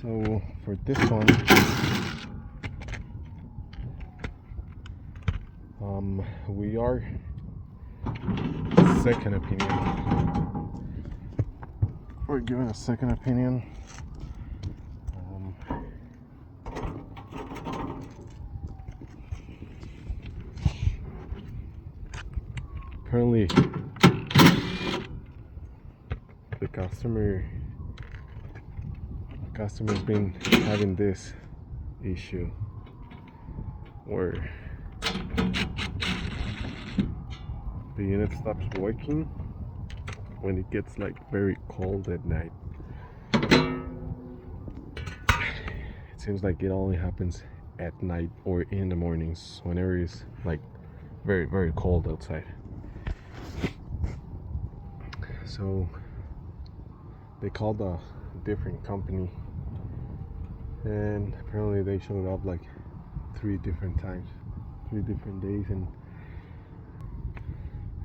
So for this one, we are second opinion. We're giving a second opinion. Apparently, the customer's been having this issue where the unit stops working when it gets like very cold at night. It seems like it only happens at night or in the mornings whenever it's like very, very cold outside. So they called a different company, and apparently they showed up like 3 different times, 3 different days, and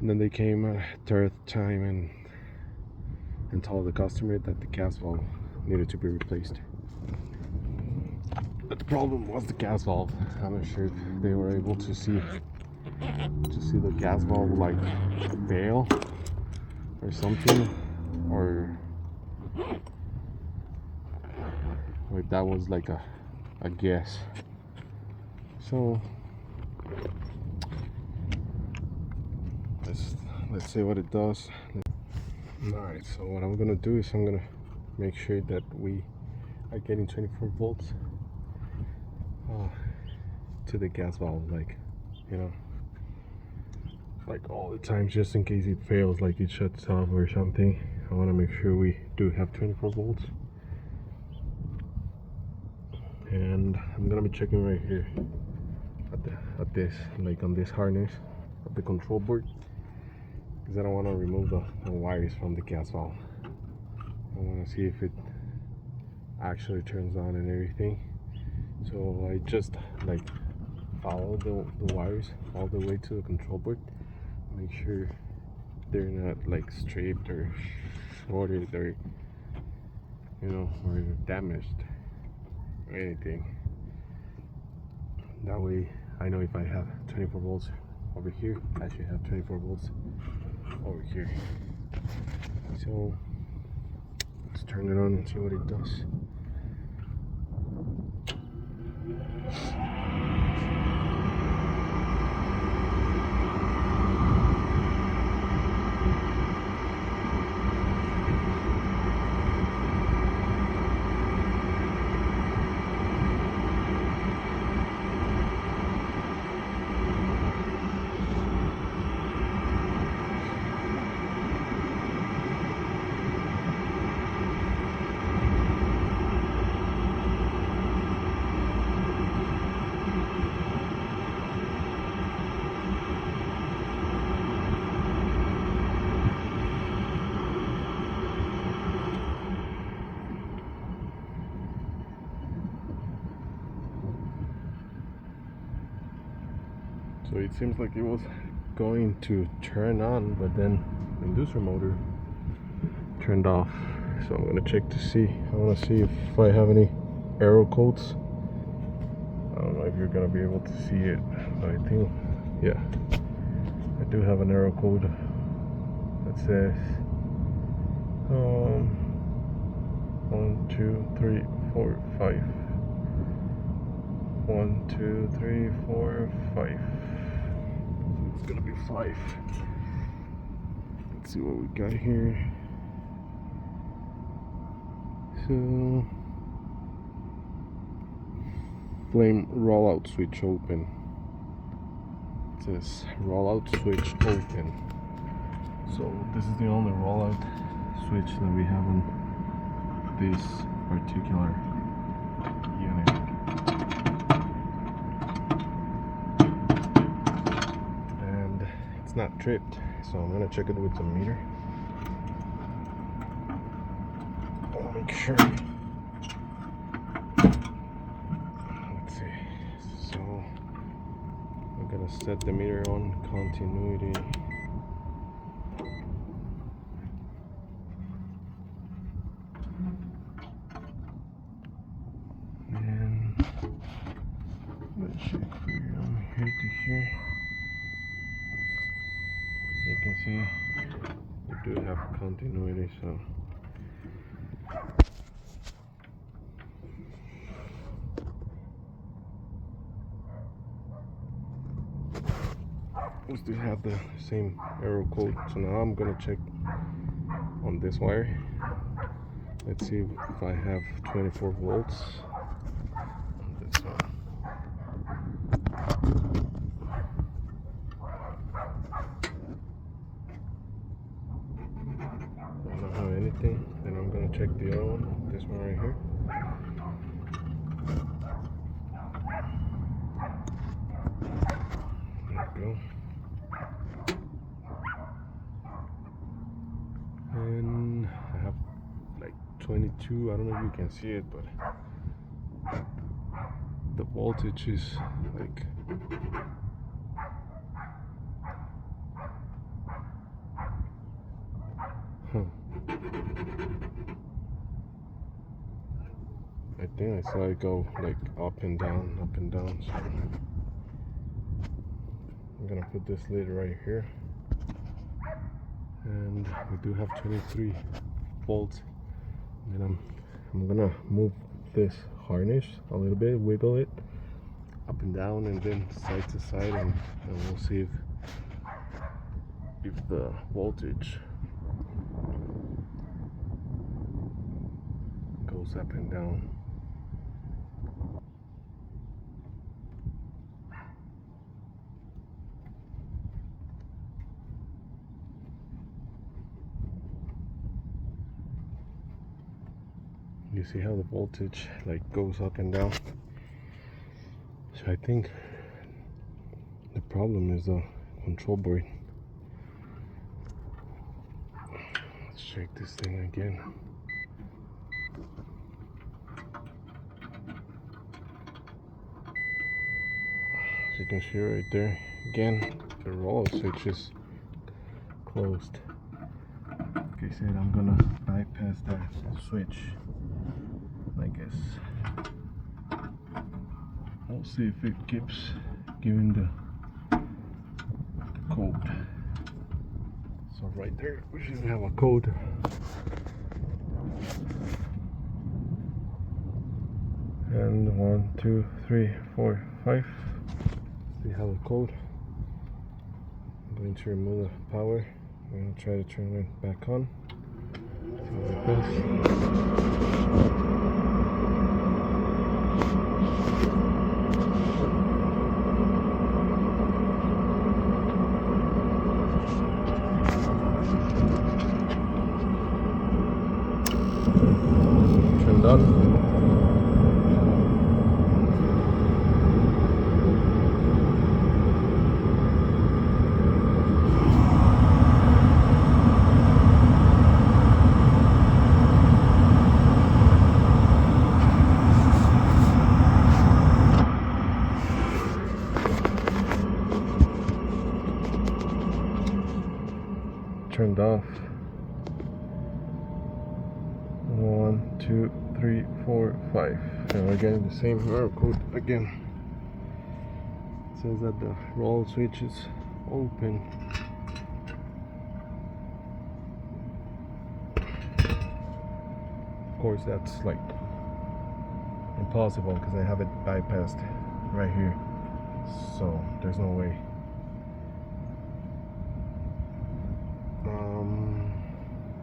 then they came a third time and told the customer that the gas valve needed to be replaced. But the problem was the gas valve. I'm not sure if they were able to see the gas valve like fail or something, or if that was like a guess. So let's see what it does. Alright, so what I'm gonna do is I'm gonna make sure that we are getting 24 volts to the gas valve, like, you know, like all the time, just in case it fails, like it shuts off or something. I want to make sure we do have 24 volts, and I'm gonna be checking right here at this, like on this harness of the control board, because I don't want to remove the wires from the gas valve. I want to see if it actually turns on and everything. So I just like follow the wires all the way to the control board, make sure they're not like stripped or shorted or, you know, or damaged or anything. That way I know if I have 24 volts over here, I should have 24 volts over here. So let's turn it on and see what it does. So it seems like it was going to turn on, but then the inducer motor turned off. So I'm gonna check to see. I want to see if I have any arrow codes. I don't know if you're gonna be able to see it, but I think, yeah, I do have an arrow code that says 1, 2, 3, 4, 5. 1, 2, 3, 4, 5. It's gonna be 5. Let's see what we got here. So, flame rollout switch open. It says rollout switch open. So this is the only rollout switch that we have on this particular unit. And it's not tripped, so I'm gonna check it with the meter. I'll make sure. Let's see. So I'm gonna set the meter on continuity. from here to here. You can see we do have continuity, so we still have the same error code. So now I'm gonna check on this wire. Let's see if I have 24 volts on this one. I don't have anything. Then I'm gonna check the other one, this one right here. There we go. And I have like 22. I don't know if you can see it, but the voltage is like I think I saw it go like up and down, up and down. So I'm gonna put this lid right here, and we do have 23 volts. And then I'm gonna move this harness a little bit, wiggle it up and down, and then side to side, and we'll see if the voltage goes up and down. You see how the voltage like goes up and down. So I think the problem is the control board. Let's check this thing again. As you can see right there, again, the roll switch is closed. Like I said, I'm gonna bypass that switch, I guess. We'll see if it keeps giving the code. So right there, we should have a code. And 1, 2, 3, 4, 5. We have a code. I'm going to remove the power. I'm going to try to turn it back on. See what it does. Turned on. Turned off. 1, 2, 3, 4, 5. And we're getting the same error code again. It says that the roll switch is open. Of course, that's like impossible because I have it bypassed right here. So there's no way.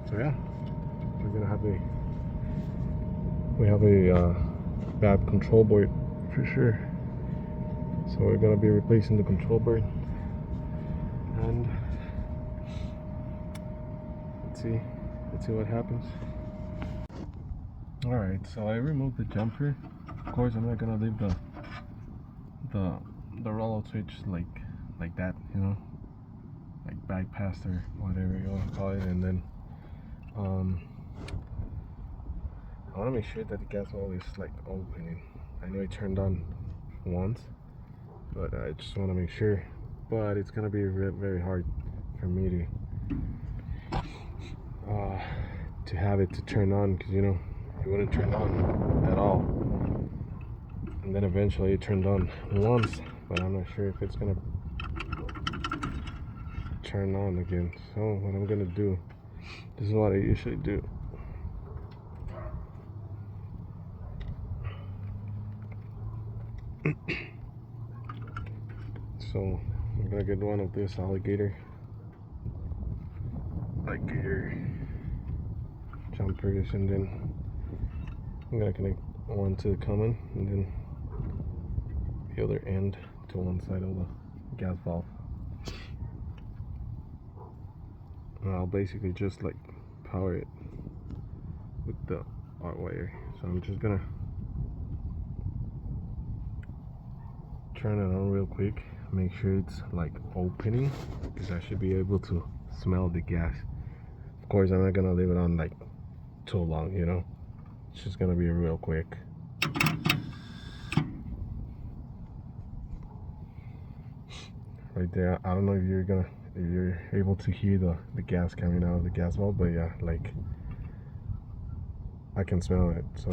So yeah, we're gonna have a bad control board for sure. So we're gonna be replacing the control board, and let's see what happens. All right, so I removed the jumper. Of course, I'm not gonna leave the rollout switch like that, you know, like bypassed or whatever you want to call it, and then I want to make sure that the gas valve is like opening. I know it turned on once, but I just want to make sure. But it's gonna be very hard for me to have it to turn on, because you know it wouldn't turn on at all. and then eventually it turned on once, but I'm not sure if it's gonna turn on again. So what I'm gonna do, this is what I usually do. So I'm gonna get one of this alligator jumpers, and then I'm gonna connect one to the common and then the other end to one side of the gas valve. And I'll basically just like power it with the hot wire. So I'm just gonna turn it on real quick, make sure it's like opening, because I should be able to smell the gas. Of course, I'm not gonna leave it on like too long, you know. It's just gonna be real quick. Right there, I don't know if you're able to hear the gas coming out of the gas valve, but yeah, like I can smell it. So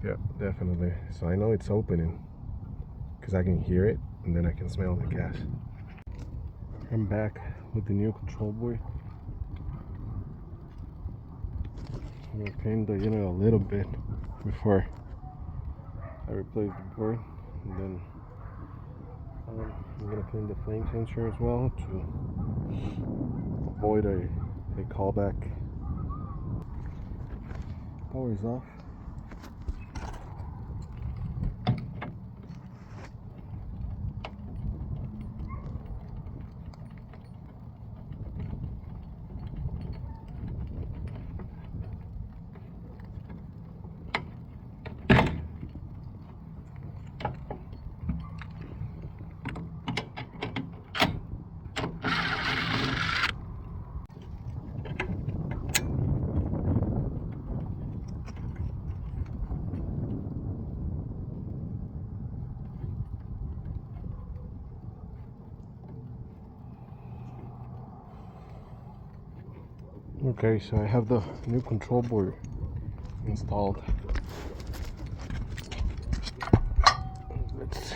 yeah, definitely. So I know it's opening because I can hear it, and then I can smell the gas. I'm back with the new control board. I'm gonna clean the unit a little bit before I replace the board, and then I'm gonna clean the flame sensor as well to avoid a callback. Power is off. Okay, so I have the new control board installed. Let's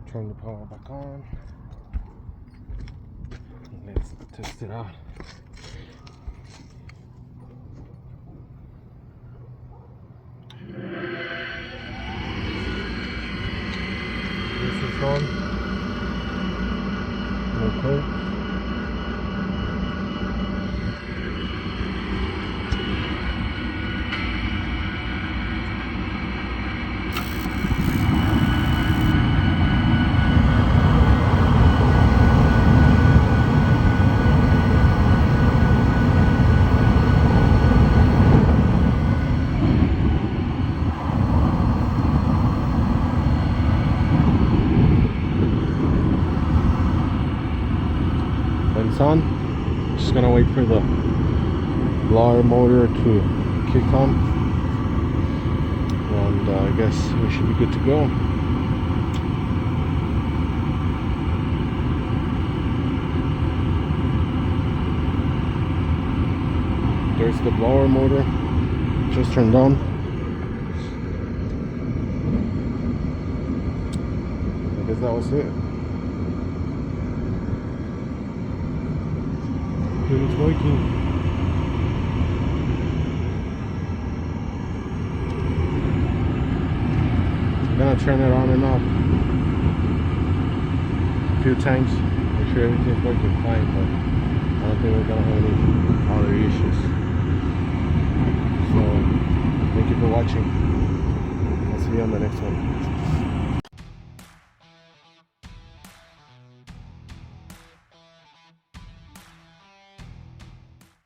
turn the power back on. Let's test it out. This is on. Okay. It's on. Just gonna wait for the blower motor to kick on, and I guess we should be good to go. There's the blower motor just turned on. I guess that was it. It's working. I'm gonna turn it on and off a few times, make sure everything's working fine, but I don't think we're gonna have any other issues. So thank you for watching. I'll see you on the next one.